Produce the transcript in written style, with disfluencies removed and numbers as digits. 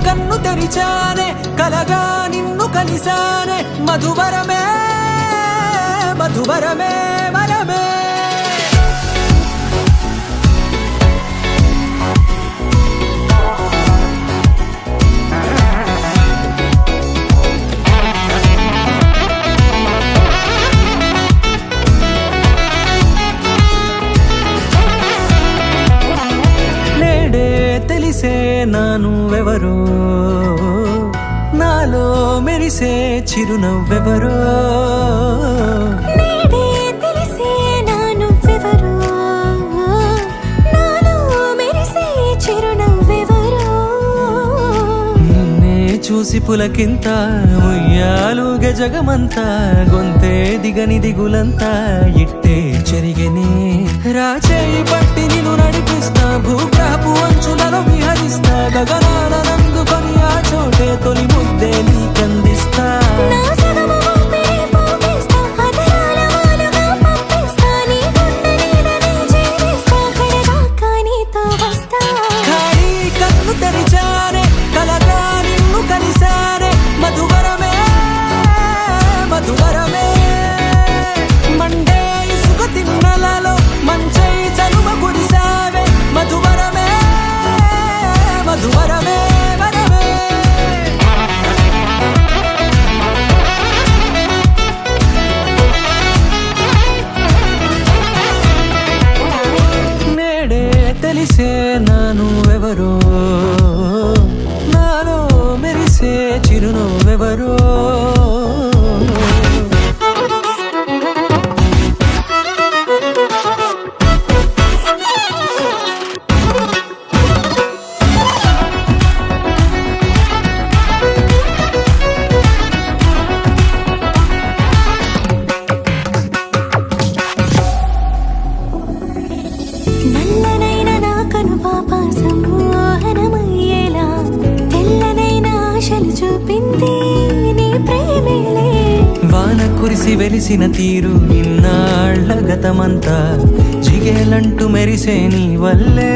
కన్ను తెరిచానే కలగా నిన్ను కలిసానే మధువరమే మధువరమే వరమే తెలిసే నానువెవరో నాలో మెరిసే చిరునవ్వెవరో నేడే తెలిసే నానువెవరో నాలో మెరిసే చిరునవ్వెవరో నిన్నే చూసి పులకింత ఉయ్యాలుగ జగమంతా గొంతే దిగని దిగులంతా ఇట్టే చెరిగెనే రాచేయి పట్టి నిన్ను నడిపిస్తా భూగ్రహపు అంచులలో విహరిస్తా గగనాల నందుకొని ఆ చోటే తొలి ముద్దే నీకందిస్తా నా సగము ఊపిరి పోగేస్తా అదరాల వాలుగా పంపిస్తా నీ గుండె నీడనే చేరేస్తా కడదాకా నీతో వస్తా ఖాళీ కన్ను తెరిచానే కలగా నిన్ను కలిసానే మధువరమే మధువరమే మండే ఇసుక తిన్నలలో మంచై చలువ కురిసావే మధువరమే మధువరమే వరమే నేడే తెలిసే నానువెవరో నాలో మెరిసే చిరునవ్వెవరో నల్లనైన నా కనుపాప సమ్మోహనమయ్యేలా తెల్లనైన ఆశలు చూపింది నీ ప్రేమేలే వాన కురిసి వెలిసిన తీరు ఇన్నాళ్ల గతమంతా జిగేలంటూ మెరిసే నీ వల్లే